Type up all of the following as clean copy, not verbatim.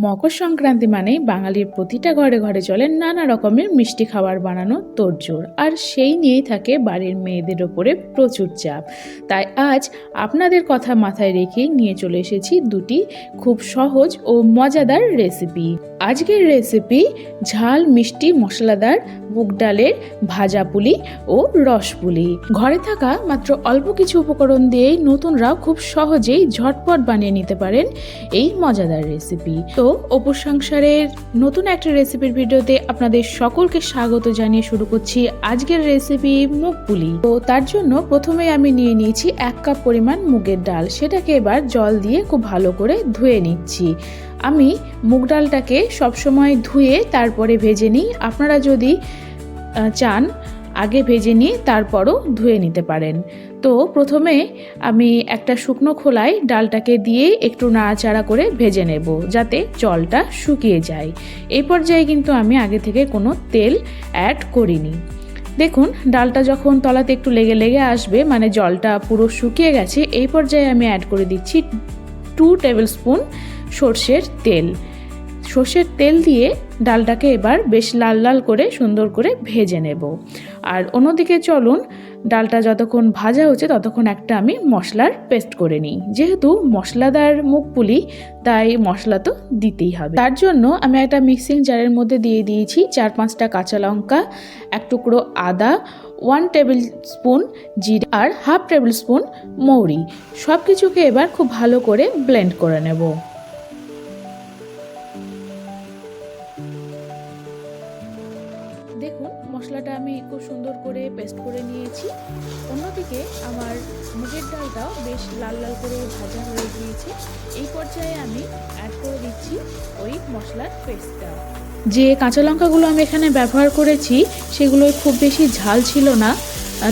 মকর সংক্রান্তি মানেই বাঙালির প্রতিটা ঘরে ঘরে চলে নানা রকমের মিষ্টি খাবার বানানো তোড়জোড়, আর সেই নিয়েই থাকে বাড়ির মেয়েদের ওপরে প্রচুর চাপ। তাই আজ আপনাদের কথা মাথায় রেখেই নিয়ে চলে এসেছি দুটি খুব সহজ ও মজাদার রেসিপি। আজকের রেসিপি ঝাল মিষ্টি মশলাদার মুগ ডালের ভাজা পুলি ও রস পুলি। ঘরে থাকা মাত্র অল্প কিছু উপকরণ দিয়েই নতুনরাও খুব সহজেই ঝটপট বানিয়ে নিতে পারেন এই মজাদার রেসিপি। তো অপু সংসারের নতুন একটা রেসিপির ভিডিওতে আপনাদের সকলকে স্বাগত জানিয়ে শুরু করছি আজকের রেসিপি মুগ পুলি। তো তার জন্য প্রথমে আমি নিয়ে নিয়েছি 1 কাপ পরিমাণ মুগের ডাল। সেটাকে এবার জল দিয়ে খুব ভালো করে ধুয়ে নিচ্ছি। আমি মুগ ডালটাকে সবসময় ধুয়ে তারপরে ভেজে নিই। আপনারা যদি চান আগে ভেজে নিয়ে তারপরও ধুয়ে নিতে পারেন। তো প্রথমে আমি একটা শুকনো খোলায় ডালটাকে দিয়ে একটু নাড়াচাড়া করে ভেজে নেব যাতে জলটা শুকিয়ে যায়। এই পর্যায়ে কিন্তু আমি আগে থেকে কোনো তেল অ্যাড করিনি। দেখুন ডালটা যখন তলাতে একটু লেগে লেগে আসবে, মানে জলটা পুরো শুকিয়ে গেছে, এই পর্যায়ে আমি অ্যাড করে দিচ্ছি 2 টেবিল স্পুন সর্ষের তেল। সর্ষের তেল দিয়ে ডালটাকে এবার বেশ লাল লাল করে সুন্দর করে ভেজে নেব। আর অন্যদিকে চলুন ডালটা যতক্ষণ ভাজা হচ্ছে ততক্ষণ একটা আমি মশলার পেস্ট করে নিই। যেহেতু মশলাদার মুগ পুলি তাই মশলা তো দিতেই হবে। তার জন্য আমি একটা মিক্সিং জারের মধ্যে দিয়ে দিয়েছি 4-5টা কাঁচা লঙ্কা, 1 টুকরো আদা, 1 টেবিল স্পুন জিরা আর 1/2 টেবিল স্পুন মৌরি। সব কিছুকে এবার খুব ভালো করে ব্লেন্ড করে নেব। দেখুন মশলাটা আমি খুব সুন্দর করে পেস্ট করে নিয়েছি। অন্যদিকে আমার মুগের ডালটাও বেশ লাল লাল করে ভাজা হয়ে গিয়েছে। এই পর্যায়ে আমি অ্যাড করে দিচ্ছি ওই মশলার পেস্টটা। যে কাঁচা লঙ্কাগুলো আমি এখানে ব্যবহার করেছি সেগুলো খুব বেশি ঝাল ছিল না,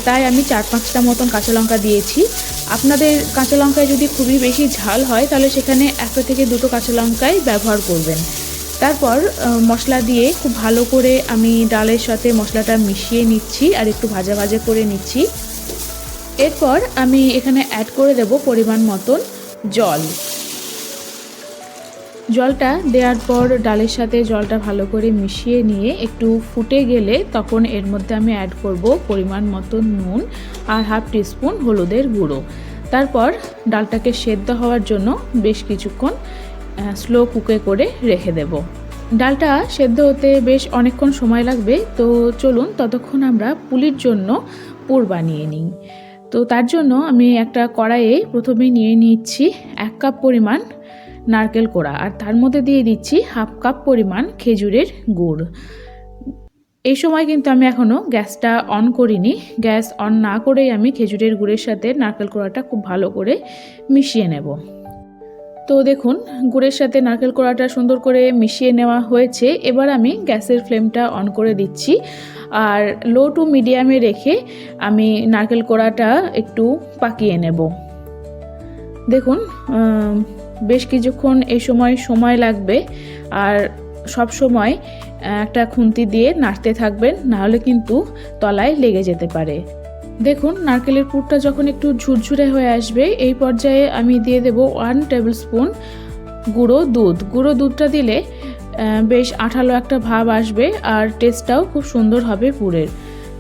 তাই আমি 4-5টা মতন কাঁচা লঙ্কা দিয়েছি। আপনাদের কাঁচা লঙ্কায় যদি খুবই বেশি ঝাল হয় তাহলে সেখানে 1 থেকে 2টো কাঁচা লঙ্কাই ব্যবহার করবেন। তারপর মশলা দিয়ে খুব ভালো করে আমি ডালের সাথে মশলাটা মিশিয়ে নিচ্ছি আর একটু ভাজা ভাজা করে নিচ্ছি। এরপর আমি এখানে অ্যাড করে দেব পরিমাণ মতন জল। জলটা দেওয়ার পর ডালের সাথে জলটা ভালো করে মিশিয়ে নিয়ে একটু ফুটে গেলে তখন এর মধ্যে আমি অ্যাড করব পরিমাণ মতো নুন আর 1/2 টিস্পুন হলুদের গুঁড়ো। তারপর ডালটাকে সেদ্ধ হওয়ার জন্য বেশ কিছুক্ষণ স্লো কুকে করে রেখে দেব। ডালটা সেদ্ধ হতে বেশ অনেকক্ষণ সময় লাগবে। তো চলুন ততক্ষণ আমরা পুলির জন্য পুর বানিয়ে নিই। তো তার জন্য আমি একটা কড়াইয়ে প্রথমে নিয়ে নিচ্ছি 1 কাপ পরিমাণ নারকেল কোড়া আর তার মধ্যে দিয়ে দিচ্ছি 1/2 কাপ পরিমাণ খেজুরের গুড়। এই সময় কিন্তু আমি এখনও গ্যাসটা অন করিনি। গ্যাস অন না করেই আমি খেজুরের গুড়ের সাথে নারকেল কোড়াটা খুব ভালো করে মিশিয়ে নেব। তো দেখুন গুড়ের সাথে নারকেল কোড়াটা সুন্দর করে মিশিয়ে নেওয়া হয়েছে। এবার আমি গ্যাসের ফ্লেমটা অন করে দিচ্ছি আর লো টু মিডিয়ামে রেখে আমি নারকেল কোড়াটা একটু পাকিয়ে নেব। দেখুন বেশ কিছুক্ষণ এই সময় লাগবে আর সব সময় একটা খুন্তি দিয়ে নাড়তে থাকবেন, নাহলে কিন্তু তলায় লেগে যেতে পারে। দেখুন নারকেলের পুরটা যখন একটু ঝুরঝুরে হয়ে আসবে এই পর্যায়ে আমি দিয়ে দেব 1 টেবিল স্পুন গুঁড়ো দুধ। গুঁড়ো দুধটা দিলে বেশ আঠালো একটা ভাব আসবে আর টেস্টটাও খুব সুন্দর হবে পুরের।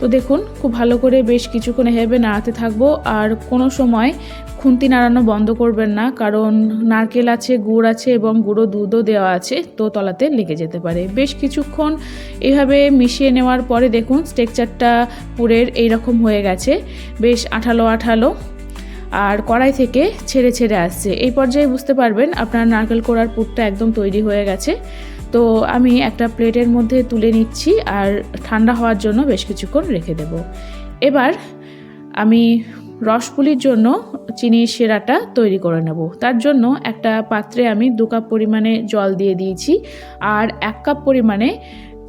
তো দেখুন খুব ভালো করে বেশ কিছুক্ষণ এভাবে নাড়াতে থাকবো আর কোনো সময় খুন্তি নাড়ানো বন্ধ করবেন না, কারণ নারকেল আছে, গুড় আছে এবং গুঁড়ো দুধও দেওয়া আছে, তো তলাতে লেগে যেতে পারে। বেশ কিছুক্ষণ এভাবে মিশিয়ে নেওয়ার পরে দেখুন টেক্সচারটা পুরের এইরকম হয়ে গেছে, বেশ আঠালো আঠালো আর কড়াই থেকে ছেড়ে ছেড়ে আসছে। এই পর্যায়ে বুঝতে পারবেন আপনার নারকেল কোড়ার পুরটা একদম তৈরি হয়ে গেছে। তো আমি একটা প্লেটের মধ্যে তুলে নিচ্ছি আর ঠান্ডা হওয়ার জন্য বেশ কিছুক্ষণ রেখে দেব। এবার আমি রসপুলির জন্য চিনির শিরাটা তৈরি করে নেব। তার জন্য একটা পাত্রে আমি 2 কাপ পরিমাণে জল দিয়ে দিয়েছি আর 1 কাপ পরিমাণে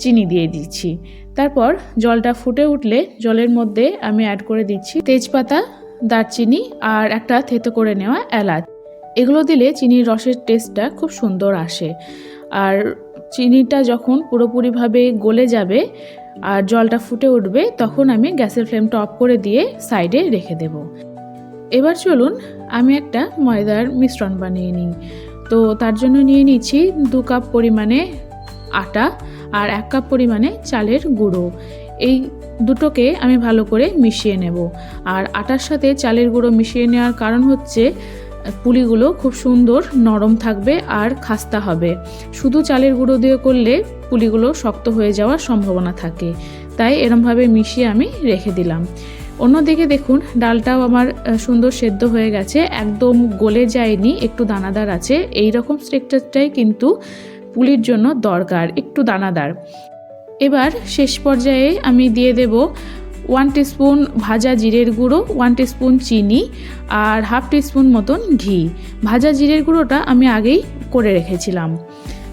চিনি দিয়ে দিচ্ছি। তারপর জলটা ফুটে উঠলে জলের মধ্যে আমি অ্যাড করে দিচ্ছি তেজপাতা, দারচিনি আর একটা থেতো করে নেওয়া এলাচ। এগুলো দিলে চিনির রসের টেস্টটা খুব সুন্দর আসে। আর চিনিটা যখন পুরোপুরিভাবে গলে যাবে আর জলটা ফুটে উঠবে তখন আমি গ্যাসের ফ্লেমটা অফ করে দিয়ে সাইডে রেখে দেব। এবার চলুন আমি একটা ময়দার মিশ্রণ বানিয়ে নিই। তো তার জন্য নিয়ে নিচ্ছি 2 কাপ পরিমাণে আটা আর 1 কাপ পরিমাণে চালের গুঁড়ো। এই দুটোকে আমি ভালো করে মিশিয়ে নেব। আর আটার সাথে চালের গুঁড়ো মিশিয়ে নেওয়ার কারণ হচ্ছে পুলিগুলো খুব সুন্দর নরম থাকবে আর খাস্তা হবে। শুধু চালের গুঁড়ো দিয়ে করলে পুলিগুলো শক্ত হয়ে যাওয়ার সম্ভাবনা থাকে, তাই এরমভাবে মিশিয়ে আমি রেখে দিলাম। অন্যদিকে দেখুন ডালটাও আমার সুন্দর সেদ্ধ হয়ে গেছে, একদম গলে যায়নি, একটু দানাদার আছে। এই রকম স্ট্রাকচারটাই কিন্তু পুলির জন্য দরকার, একটু দানাদার। এবার শেষ পর্যায়ে আমি দিয়ে দেব 1 টিস্পুন ভাজা জিরের গুঁড়ো, 1 টিস্পুন চিনি আর হাফ টিস্পুন মতন ঘি। ভাজা জিরের গুঁড়োটা আমি আগেই করে রেখেছিলাম।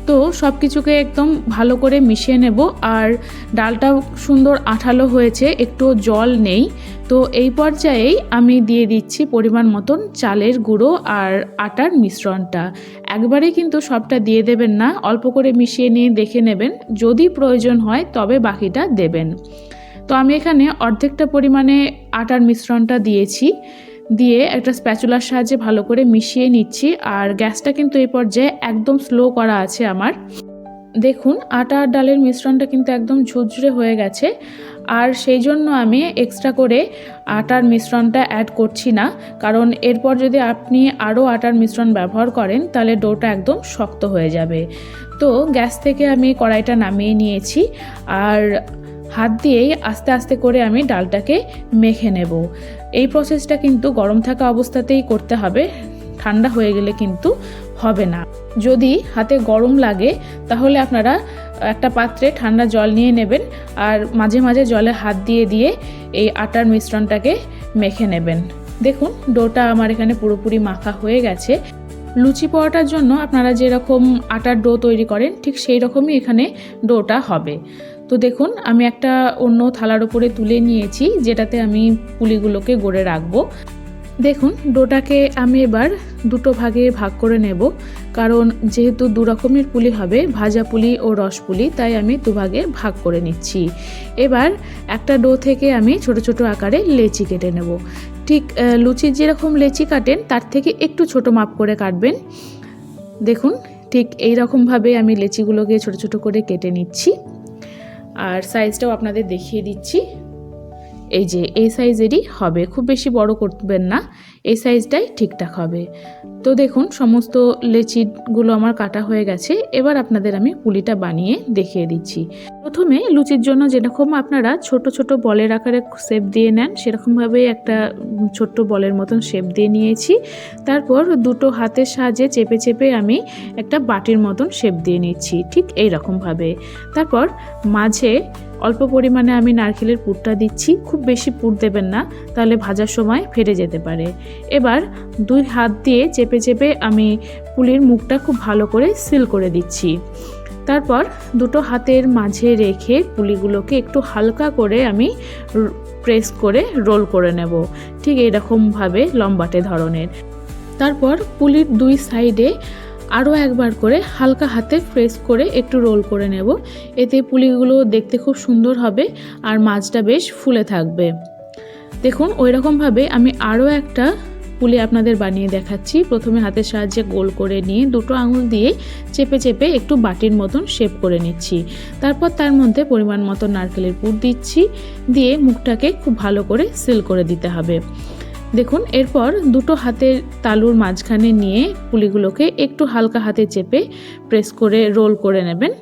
তো সব কিছুকে একদম ভালো করে মিশিয়ে নেব। আর ডালটাও সুন্দর আঠালো হয়েছে, একটু জল নেই। তো এই পর্যায়েই আমি দিয়ে দিচ্ছি পরিমাণ মতন চালের গুঁড়ো আর আটার মিশ্রণটা। একবারে কিন্তু সবটা দিয়ে দেবেন না, অল্প করে মিশিয়ে নিয়ে দেখে নেবেন, যদি প্রয়োজন হয় তবে বাকিটা দেবেন। তো আমি এখানে অর্ধেকটা পরিমাণে আটার মিশ্রণটা দিয়েছি, দিয়ে একটা স্প্যাচুলার সাহায্যে ভালো করে মিশিয়ে নিচ্ছি। আর গ্যাসটা কিন্তু এই পর্যায়ে একদম স্লো করা আছে আমার। দেখুন আটা আর ডালের মিশ্রণটা কিন্তু একদম ঝুরঝুরে হয়ে গেছে। আর সেই জন্য আমি এক্সট্রা করে আটার মিশ্রণটা অ্যাড করছি না, কারণ এরপর যদি আপনি আরও আটার মিশ্রণ ব্যবহার করেন তাহলে ডোটা একদম শক্ত হয়ে যাবে। তো গ্যাস থেকে আমি কড়াইটা নামিয়ে নিয়েছি আর হাত দিয়েই আস্তে আস্তে করে আমি ডালটাকে মেখে নেব। এই প্রসেসটা কিন্তু গরম থাকা অবস্থাতেই করতে হবে, ঠান্ডা হয়ে গেলে কিন্তু হবে না। যদি হাতে গরম লাগে তাহলে আপনারা একটা পাত্রে ঠান্ডা জল নিয়ে নেবেন আর মাঝে মাঝে জলে হাত দিয়ে দিয়ে এই আটার মিশ্রণটাকে মেখে নেবেন। দেখুন ডোটা আমার এখানে পুরোপুরি মাখা হয়ে গেছে। লুচি পরোটার জন্য আপনারা যেরকম আটার ডো তৈরি করেন ঠিক সেই রকমই এখানে ডোটা হবে। তো দেখুন আমি একটা অন্য থালার উপরে তুলে নিয়েছি, যেটাতে আমি পুলিগুলোকে গড়ে রাখবো। দেখুন ডোটাকে আমি এবার দুটো ভাগে ভাগ করে নেব, কারণ যেহেতু 2 রকমের পুলি হবে, ভাজা পুলি ও রস পুলি, তাই আমি 2 ভাগে ভাগ করে নিচ্ছি। এবার একটা ডো থেকে আমি ছোট ছোট আকারে লেচি কেটে নেব। ঠিক লুচির যেরকম লেচি কাটেন তার থেকে একটু ছোট মাপ করে কাটবেন। দেখুন ঠিক এই রকমভাবে আমি লেচিগুলোকে ছোট ছোট করে কেটে নিচ্ছি। আর সাইজটাও আপনাদের দেখিয়ে দিচ্ছি, এই যে এই সাইজেরই হবে, খুব বেশি বড় করবেন না, এই সাইজটাই ঠিকঠাক হবে। তো দেখুন সমস্ত লেচিগুলো আমার কাটা হয়ে গেছে। এবার আপনাদের আমি পুলিটা বানিয়ে দেখিয়ে দিচ্ছি। প্রথমে লুচির জন্য যেরকম আপনারা ছোট ছোট বলের আকারে শেপ দিয়ে নেন, সেরকমভাবে একটা ছোট্ট বলের মতন শেপ দিয়ে নিয়েছি। তারপর দুটো হাতের সাহায্যে চেপে চেপে আমি একটা বাটির মতন শেপ দিয়ে নিচ্ছি, ঠিক এই রকমভাবে। তারপর মাঝে অল্প পরিমাণে আমি নারকেলের পুরটা দিচ্ছি, খুব বেশি পুর দেবেন না, তাহলে ভাজার সময় ফেটে যেতে পারে। এবার 2 হাত দিয়ে চেপে চেপে আমি পুলির মুখটা খুব ভালো করে সিল করে দিচ্ছি। তারপর দুটো হাতের মাঝে রেখে পুলিগুলোকে একটু হালকা করে আমি প্রেস করে রোল করে নেব, ঠিক এইরকমভাবে লম্বাটে ধরনের। তারপর পুলির 2 সাইডে আরও একবার করে হালকা হাতে প্রেস করে একটু রোল করে নেব। এতে পুলিগুলো দেখতে খুব সুন্দর হবে আর মাছটা বেশ ফুলে থাকবে। দেখুন ওই রকমভাবে আমি আরও একটা পুলি আপনাদের বানিয়ে দেখাচ্ছি। প্রথমে হাতের সাহায্যে গোল করে নিয়ে দুটো আঙুল দিয়ে চেপে চেপে একটু বাটির মতন শেপ করে নিচ্ছি। তারপর তার মধ্যে পরিমাণ মতো নারকেলের পুর দিচ্ছি, দিয়ে মুখটাকে খুব ভালো করে সিল করে দিতে হবে। দেখুন এরপর দুটো হাতের তালুর মাঝখানে নিয়ে পুলিগুলোকে একটু হালকা হাতে চেপে প্রেস করে রোল করে নেবেন।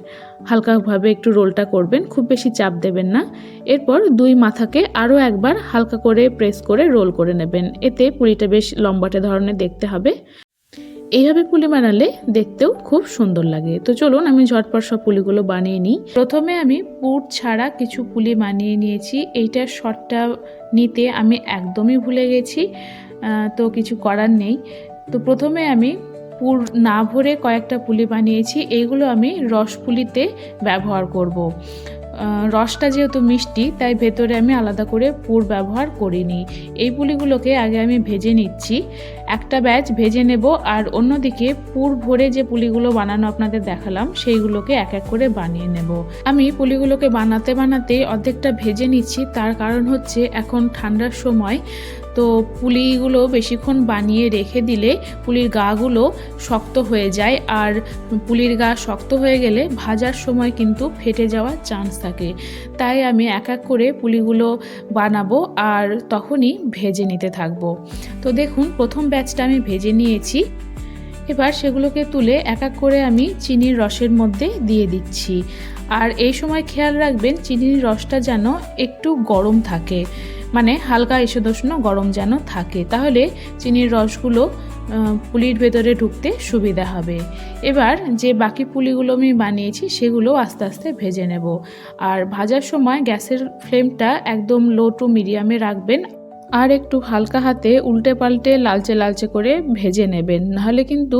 হালকাভাবে একটু রোলটা করবেন, খুব বেশি চাপ দেবেন না। এরপর 2 মাথাকে আরও একবার হালকা করে প্রেস করে রোল করে নেবেন, এতে পুলিটা বেশ লম্বাটে ধরনের দেখতে হবে। এইভাবে পুলি বানালে দেখতেও খুব সুন্দর লাগে। তো চলুন আমি ঝটপট সব পুলিগুলো বানিয়ে নিই। প্রথমে আমি পুর ছাড়া কিছু পুলি বানিয়ে নিয়েছি। এইটার শটটা নিতে আমি একদমই ভুলে গেছি, তো কিছু করার নেই। তো প্রথমে আমি পুর না ভরে কয়েকটা পুলি বানিয়েছি, এইগুলো আমি রস পুলিতে ব্যবহার করব। রসটা যেহেতু মিষ্টি তাই ভেতরে আমি আলাদা করে পুর ব্যবহার করিনি। এই পুলিগুলোকে আগে আমি ভেজে নিচ্ছি, একটা ব্যাচ ভেজে নেব। আর অন্যদিকে পুর ভরে যে পুলিগুলো বানানো আপনাদের দেখালাম সেইগুলোকে এক এক করে বানিয়ে নেব। আমি পুলিগুলোকে বানাতে বানাতে অর্ধেকটা ভেজে নিচ্ছি, তার কারণ হচ্ছে এখন ঠান্ডার সময় তো পুলিগুলো বেশিক্ষণ বানিয়ে রেখে দিলে পুলির গাগুলো শক্ত হয়ে যায়, আর পুলির গা শক্ত হয়ে গেলে ভাজার সময় কিন্তু ফেটে যাওয়ার চান্স থাকে। তাই আমি এক এক করে পুলিগুলো বানাবো আর তখনই ভেজে নিতে থাকবো। তো দেখুন প্রথম ব্যাচটা আমি ভেজে নিয়েছি। এবার সেগুলোকে তুলে এক এক করে আমি চিনির রসের মধ্যে দিয়ে দিচ্ছি। আর এই সময় খেয়াল রাখবেন চিনির রসটা যেন একটু গরম থাকে, মানে হালকা ঈষদুষ্ণ গরম যেন থাকে, তাহলে চিনির রসগুলো পুলির ভেতরে ঢুকতে সুবিধা হবে। এবার যে বাকি পুলিগুলো আমি বানিয়েছি সেগুলো আস্তে আস্তে ভেজে নেব। আর ভাজার সময় গ্যাসের ফ্লেমটা একদম লো টু মিডিয়ামে রাখবেন, আর একটু হালকা হাতে উল্টে পাল্টে লালচে লালচে করে ভেজে নেবেন, নাহলে কিন্তু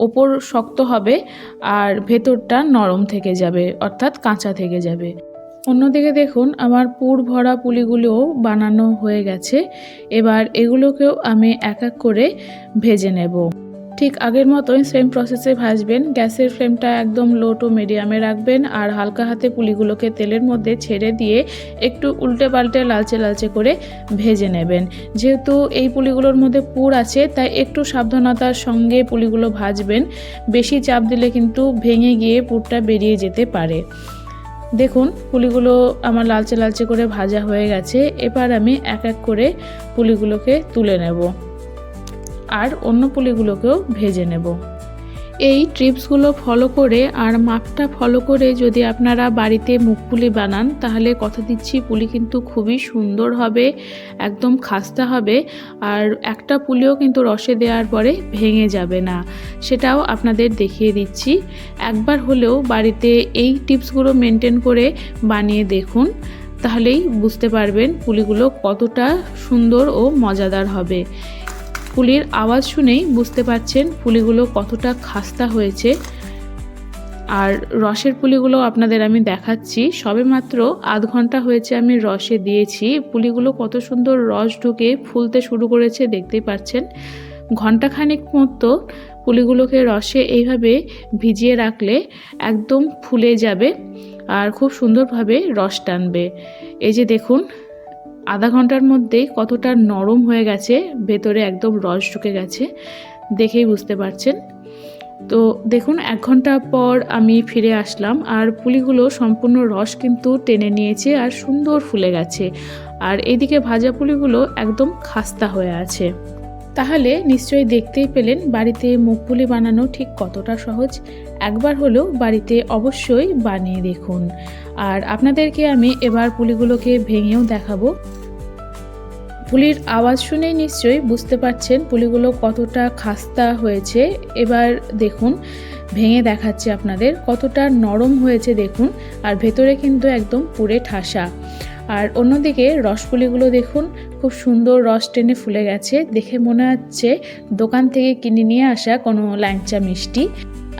ওপর শক্ত হবে আর ভেতরটা নরম থেকে যাবে, অর্থাৎ কাঁচা থেকে যাবে। অন্যদিকে দেখুন আমার পুর ভরা পুলিগুলোও বানানো হয়ে গেছে। এবার এগুলোকেও আমি এক এক করে ভেজে নেব। ঠিক আগের মতোই সেম প্রসেসে ভাজবেন। গ্যাসের ফ্লেমটা একদম লো টু মিডিয়ামে রাখবেন আর হালকা হাতে পুলিগুলোকে তেলের মধ্যে ছেড়ে দিয়ে একটু উল্টে পাল্টে লালচে লালচে করে ভেজে নেবেন। যেহেতু এই পুলিগুলোর মধ্যে পুর আছে তাই একটু সাবধানতার সঙ্গে পুলিগুলো ভাজবেন। বেশি চাপ দিলে কিন্তু ভেঙে গিয়ে পুরটা বেরিয়ে যেতে পারে। দেখুন পুলিগুলো আমার লালচে লালচে করে ভাজা হয়ে গেছে। এবার আমি এক এক করে পুলিগুলোকে তুলে নেব আর অন্য পুলিগুলোকেও ভেজে নেব। এই টিপসগুলো ফলো করে আর মাপটা ফলো করে যদি আপনারা বাড়িতে মুগ পুলি বানান তাহলে কথা দিচ্ছি পুলি কিন্তু খুবই সুন্দর হবে, একদম খাস্তা হবে, আর একটা পুলিও কিন্তু রসে দেওয়ার পরে ভেঙে যাবে না, সেটাও আপনাদের দেখিয়ে দিচ্ছি। একবার হলেও বাড়িতে এই টিপসগুলো মেনটেন করে বানিয়ে দেখুন, তাহলেই বুঝতে পারবেন পুলিগুলো কতটা সুন্দর ও মজাদার হবে। পুলির আওয়াজ শুনেই বুঝতে পারছেন পুলিগুলো কতটা খাস্তা হয়েছে। আর রসের পুলিগুলো আপনাদের আমি দেখাচ্ছি। সবেমাত্র আধ ঘন্টা হয়েছে আমি রসে দিয়েছি, পুলিগুলো কত সুন্দর রস ঢুকে ফুলতে শুরু করেছে দেখতেই পাচ্ছেন। ঘন্টাখানেক মতো পুলিগুলোকে রসে এইভাবে ভিজিয়ে রাখলে একদম ফুলে যাবে আর খুব সুন্দরভাবে রস টানবে। এই যে দেখুন আধা ঘন্টার মধ্যেই কতটা নরম হয়ে গেছে, ভেতরে একদম রস ঢুকে গেছে, দেখেই বুঝতে পারছেন। তো দেখুন 1 ঘন্টা পর আমি ফিরে আসলাম আর পুলিগুলো সম্পূর্ণ রস কিন্তু টেনে নিয়েছে আর সুন্দর ফুলে গেছে, আর এদিকে ভাজা পুলিগুলো একদম খাস্তা হয়ে আছে। তাহলে নিশ্চয়ই দেখতেই পেলেন বাড়িতে মুগ পুলি বানানো ঠিক কতটা সহজ। একবার হলেও বাড়িতে অবশ্যই বানিয়ে দেখুন। আর আপনাদেরকে আমি এবার পুলিগুলোকে ভেঙেও দেখাবো। পুলির আওয়াজ শুনেই নিশ্চয়ই বুঝতে পারছেন পুলিগুলো কতটা খাস্তা হয়েছে। এবার দেখুন ভেঙে দেখাচ্ছি আপনাদের, কতটা নরম হয়েছে দেখুন, আর ভেতরে কিন্তু একদম পুরে ঠাসা। আর অন্যদিকে রসপুলিগুলো দেখুন খুব সুন্দর রস টেনে ফুলে গেছে, দেখে মনে হচ্ছে দোকান থেকে কিনে নিয়ে আসা কোনো ল্যাংচা মিষ্টি।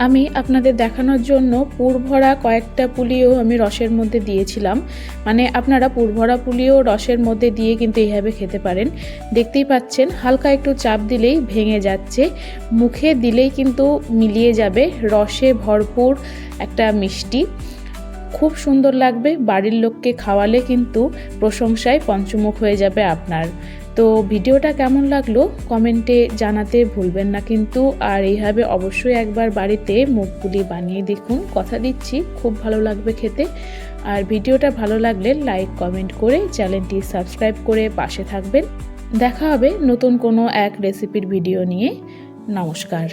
আমি আপনাদের দেখানোর জন্য পুর ভরা কয়েকটা পুলিও আমি রসের মধ্যে দিয়েছিলাম, মানে আপনারা পুর ভরা পুলিও রসের মধ্যে দিয়ে কিন্তু এইভাবে খেতে পারেন। দেখতেই পাচ্ছেন হালকা একটু চাপ দিলেই ভেঙে যাচ্ছে, মুখে দিলেই কিন্তু মিলিয়ে যাবে, রসে ভরপুর একটা মিষ্টি, খুব সুন্দর লাগবে। বাড়ির লোককে খাওয়ালে কিন্তু প্রশংসায় পঞ্চমুখ হয়ে যাবে আপনার। তো ভিডিওটা কেমন লাগলো কমেন্টে জানাতে ভুলবেন না কিন্তু। আর এইভাবে অবশ্যই একবার বাড়িতে মুগ পুলি বানিয়ে দেখুন, কথা দিচ্ছি খুব ভালো লাগবে খেতে। আর ভিডিওটা ভালো লাগলে লাইক কমেন্ট করে চ্যানেলটি সাবস্ক্রাইব করে পাশে থাকবেন। দেখা হবে নতুন কোনো এক রেসিপির ভিডিও নিয়ে। নমস্কার।